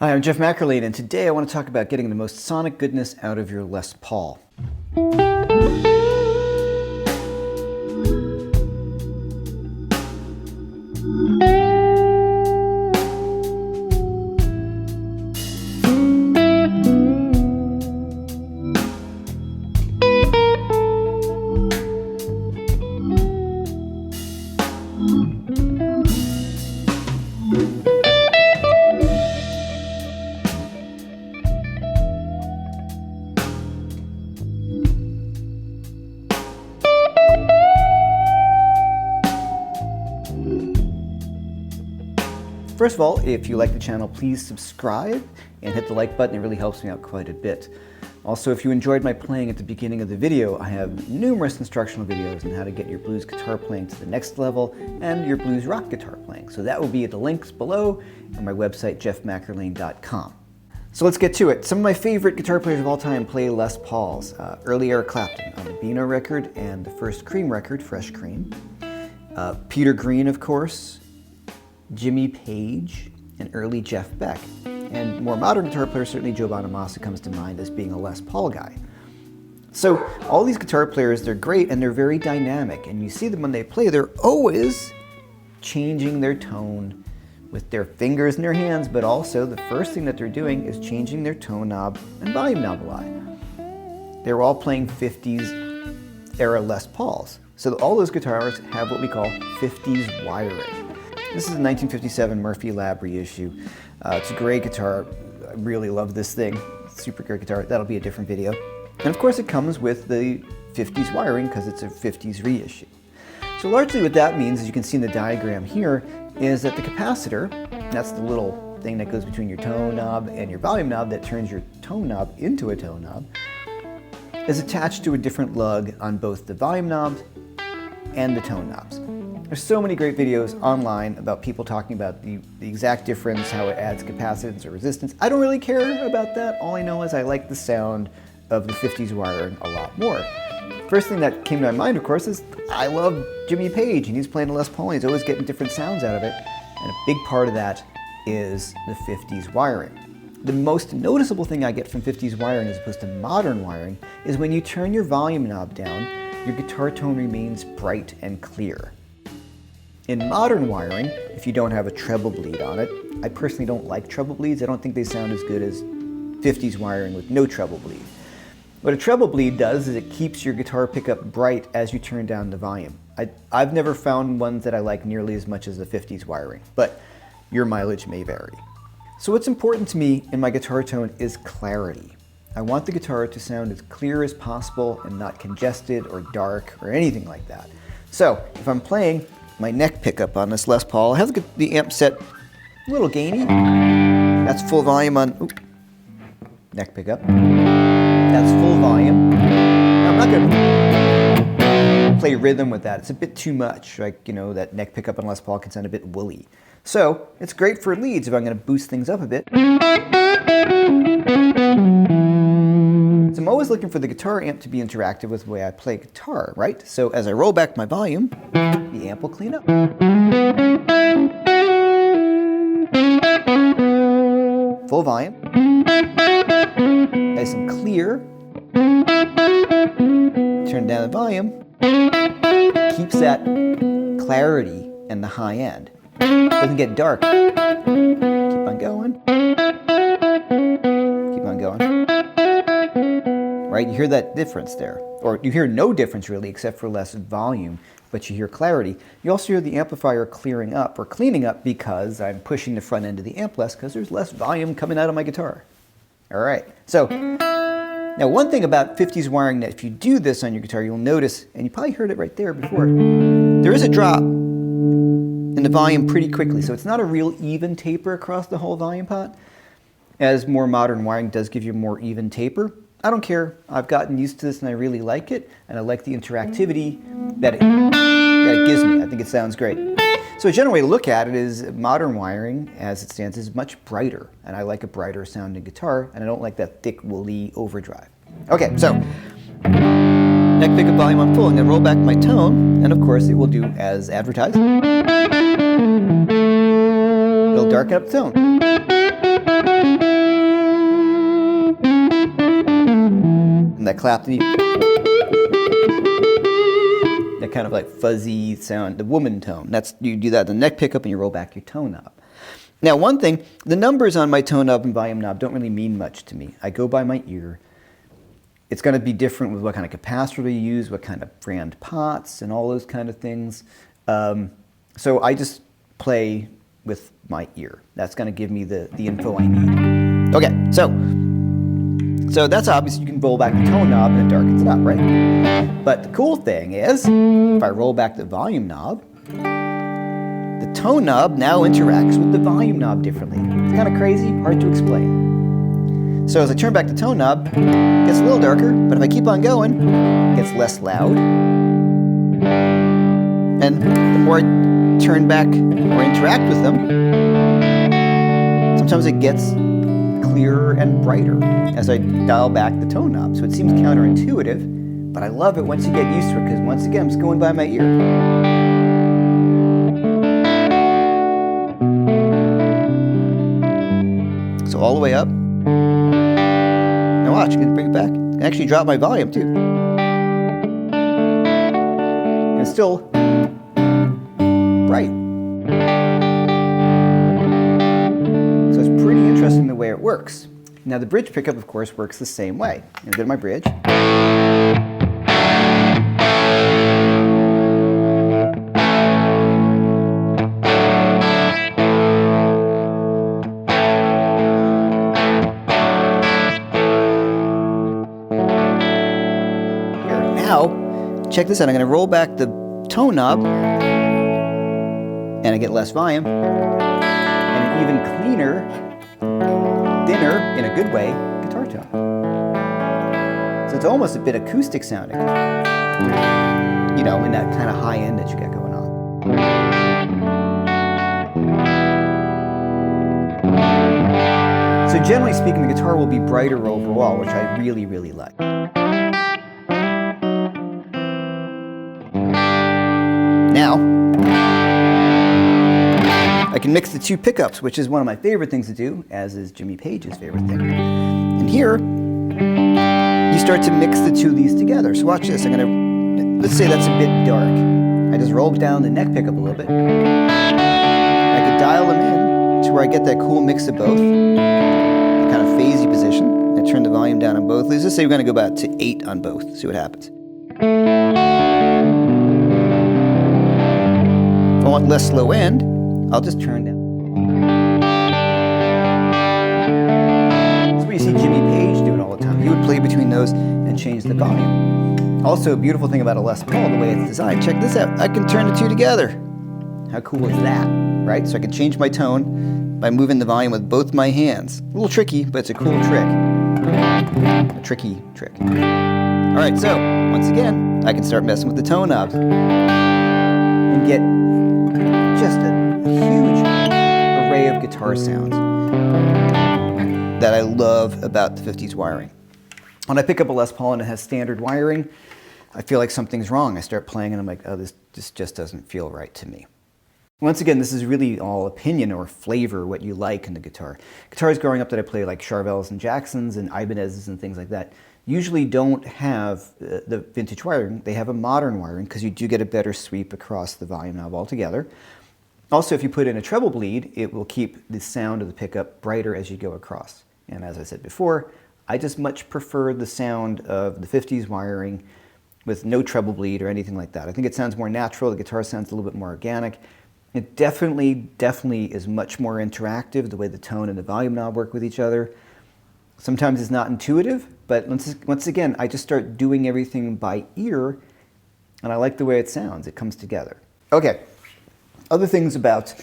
Hi, I'm Jeff McErlain, and today I want to talk about getting the most sonic goodness out of your Les Paul. First of all, if you like the channel, please subscribe and hit the like button. It really helps me out quite a bit. Also, if you enjoyed my playing at the beginning of the video, I have numerous instructional videos on how to get your blues guitar playing to the next level and your blues rock guitar playing. So that will be at the links below on my website, jeffmcearlain.com. So let's get to it. Some of my favorite guitar players of all time play Les Pauls. Early Eric Clapton on the Beano record and the first Cream record, Fresh Cream. Peter Green, of course. Jimmy Page, and early Jeff Beck. And more modern guitar players, certainly Joe Bonamassa comes to mind as being a Les Paul guy. So all these guitar players, they're great and they're very dynamic. And you see them when they play, they're always changing their tone with their fingers and their hands, but also the first thing that they're doing is changing their tone knob and volume knob a lot. They're all playing 50s era Les Pauls. So all those guitars have what we call 50s wiring. This is a 1957 Murphy Lab reissue. It's a great guitar. I really love this thing. Super great guitar. That'll be a different video. And of course it comes with the 50s wiring because it's a 50s reissue. So largely what that means, as you can see in the diagram here, is that the capacitor, that's the little thing that goes between your tone knob and your volume knob that turns your tone knob into a tone knob, is attached to a different lug on both the volume knobs and the tone knobs. There's so many great videos online about people talking about the exact difference, how it adds capacitance or resistance. I don't really care about that. All I know is I like the sound of the 50s wiring a lot more. First thing that came to my mind, of course, is I love Jimmy Page, and he's playing a Les Paul, and he's always getting different sounds out of it. And a big part of that is the 50s wiring. The most noticeable thing I get from 50s wiring as opposed to modern wiring is when you turn your volume knob down, your guitar tone remains bright and clear. In modern wiring, if you don't have a treble bleed on it, I personally don't like treble bleeds. I don't think they sound as good as 50s wiring with no treble bleed. What a treble bleed does is it keeps your guitar pickup bright as you turn down the volume. I've never found ones that I like nearly as much as the 50s wiring, but your mileage may vary. So what's important to me in my guitar tone is clarity. I want the guitar to sound as clear as possible and not congested or dark or anything like that. So if I'm playing my neck pickup on this Les Paul, I have the amp set a little gainy. That's full volume on neck pickup. That's full volume. Now, I'm not going to play rhythm with that. It's a bit too much. Like, you know, that neck pickup on Les Paul can sound a bit woolly. So it's great for leads if I'm going to boost things up a bit. So I'm always looking for the guitar amp to be interactive with the way I play guitar, right? So as I roll back my volume, the amp will clean up. Full volume. Nice and clear. Turn down the volume. Keeps that clarity in the high end. Doesn't get dark. Keep on going. Keep on going. Right? You hear that difference there. Or you hear no difference really except for less volume, but you hear clarity. You also hear the amplifier clearing up or cleaning up because I'm pushing the front end of the amp less because there's less volume coming out of my guitar. All right. So now one thing about 50s wiring that if you do this on your guitar, you'll notice, and you probably heard it right there before, there is a drop in the volume pretty quickly. So it's not a real even taper across the whole volume pot, as more modern wiring does give you more even taper. I don't care. I've gotten used to this and I really like it, and I like the interactivity that it gives me. I think it sounds great. So a general way to look at it is modern wiring, as it stands, is much brighter, and I like a brighter sounding guitar, and I don't like that thick, woolly overdrive. Okay, so neck pickup volume on full. I'm going to roll back my tone, and of course it will do as advertised. It'll darken up the tone. that clap, that kind of like fuzzy sound, the woman tone. That's, you do that in the neck pickup and you roll back your tone knob. Now one thing, the numbers on my tone knob and volume knob don't really mean much to me. I go by my ear. It's going to be different with what kind of capacitor you use, what kind of brand pots, and all those kind of things. So I just play with my ear. That's going to give me the info I need. Okay, so that's obvious. You can roll back the tone knob and it darkens it up, right? But the cool thing is, if I roll back the volume knob, the tone knob now interacts with the volume knob differently. It's kind of crazy, hard to explain. So as I turn back the tone knob, it gets a little darker, but if I keep on going, it gets less loud. And the more I turn back or interact with them, sometimes it gets clearer and brighter as I dial back the tone knob. So it seems counterintuitive, but I love it once you get used to it, because once again, I'm just going by my ear. So all the way up. Now watch, I'm going to bring it back. I can actually drop my volume too. And it's still bright. So it's pretty interesting the way it works. Now the bridge pickup, of course, works the same way. I'm going to go to my bridge. Check this out, I'm going to roll back the tone knob and I get less volume and an even cleaner, thinner, in a good way, guitar tone. So it's almost a bit acoustic sounding, you know, in that kind of high end that you get going on. So generally speaking, the guitar will be brighter overall, which I really, really like. Now, I can mix the two pickups, which is one of my favorite things to do, as is Jimmy Page's favorite thing. And here, you start to mix the two of these together. So watch this, let's say that's a bit dark. I just roll down the neck pickup a little bit. I could dial them in to where I get that cool mix of both, kind of phasey position. I turn the volume down on both. Let's just say we're going to go about to 8 on both, see what happens. If I want less low end, I'll just turn down. That's what you see Jimmy Page doing all the time. He would play between those and change the volume. Also, a beautiful thing about a Les Paul, the way it's designed. Check this out. I can turn the two together. How cool is that, right? So I can change my tone by moving the volume with both my hands. A little tricky, but it's a cool trick. A tricky trick. All right, so once again, I can start messing with the tone knobs and get just a huge array of guitar sounds that I love about the 50s wiring. When I pick up a Les Paul and it has standard wiring, I feel like something's wrong. I start playing and I'm like, oh, this just doesn't feel right to me. Once again, this is really all opinion or flavor, what you like in the guitar. Guitars growing up that I play, like Charvels and Jacksons and Ibanez's and things like that, usually don't have the vintage wiring. They have a modern wiring because you do get a better sweep across the volume knob altogether. Also, if you put in a treble bleed, it will keep the sound of the pickup brighter as you go across. And as I said before, I just much prefer the sound of the 50s wiring with no treble bleed or anything like that. I think it sounds more natural. The guitar sounds a little bit more organic. It definitely is much more interactive, the way the tone and the volume knob work with each other. Sometimes it's not intuitive, but once again, I just start doing everything by ear, and I like the way it sounds. It comes together. Okay. Other things about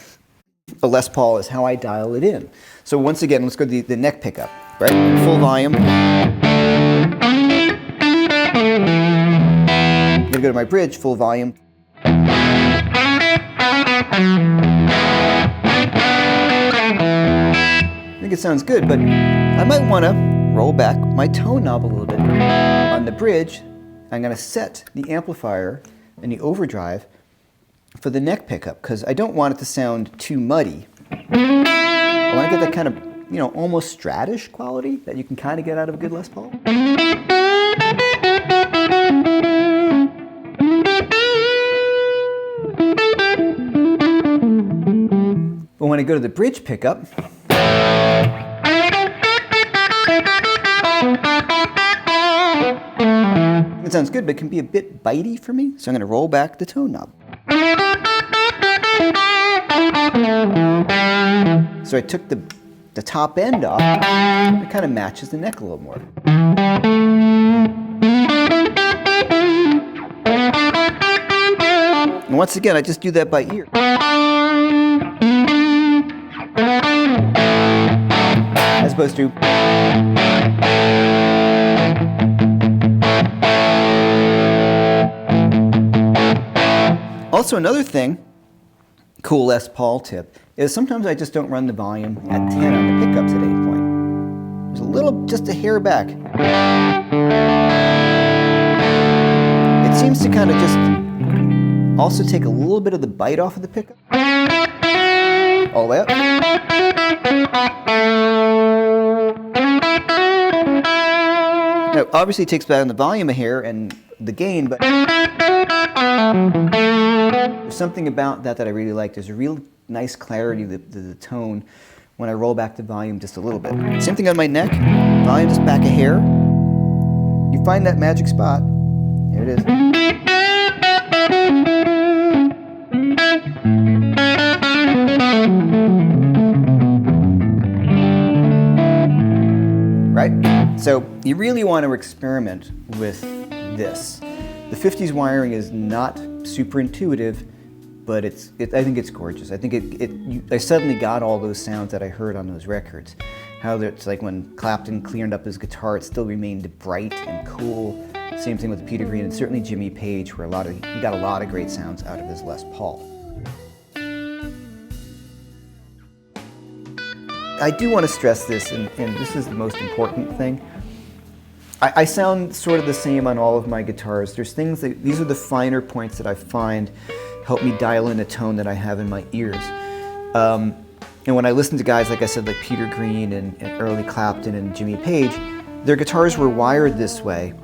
a Les Paul is how I dial it in. So once again, let's go to the neck pickup, right? Full volume. I'm going to go to my bridge, full volume. I think it sounds good, but I might want to roll back my tone knob a little bit. On the bridge, I'm going to set the amplifier and the overdrive for the neck pickup, because I don't want it to sound too muddy. I want to get that kind of, almost stratish quality that you can kind of get out of a good Les Paul. when I go to the bridge pickup, it sounds good, but it can be a bit bitey for me, so I'm going to roll back the tone knob. So I took the top end off, it kind of matches the neck a little more. And once again, I just do that by ear. As opposed to... Also, another thing, cool Les Paul tip, is sometimes I just don't run the volume at 10 on the pickups at any point. There's a little, just a hair back. It seems to kind of just also take a little bit of the bite off of the pickup. All the way up. Now, obviously it takes down the volume a hair and the gain, but there's something about that I really like. There's a real nice clarity to the tone when I roll back the volume just a little bit. Same thing on my neck. Volume just back a hair. You find that magic spot. There it is. Right? So you really want to experiment with this. The 50s wiring is not super intuitive, but I think it's gorgeous. I think I suddenly got all those sounds that I heard on those records. How it's like when Clapton cleaned up his guitar, it still remained bright and cool. Same thing with Peter Green and certainly Jimmy Page, where he got a lot of great sounds out of his Les Paul. I do want to stress this, and this is the most important thing. I sound sort of the same on all of my guitars. There's things these are the finer points that I find help me dial in a tone that I have in my ears. And when I listen to guys, like I said, like Peter Green and early Clapton and Jimmy Page, their guitars were wired this way.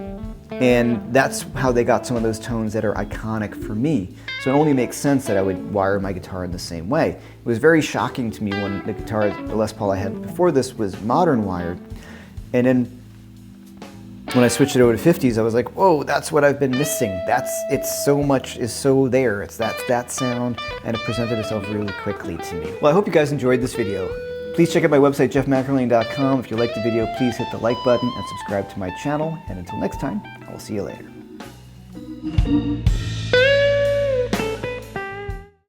And that's how they got some of those tones that are iconic for me. So it only makes sense that I would wire my guitar in the same way. It was very shocking to me when the Les Paul I had before this was modern wired. And then when I switched it over to 50s, I was like, whoa, that's what I've been missing. It's so much is so there. It's that sound, and it presented itself really quickly to me. Well, I hope you guys enjoyed this video. Please check out my website, Jeff-McErlain.com. If you liked the video, please hit the like button and subscribe to my channel. And until next time, I will see you later.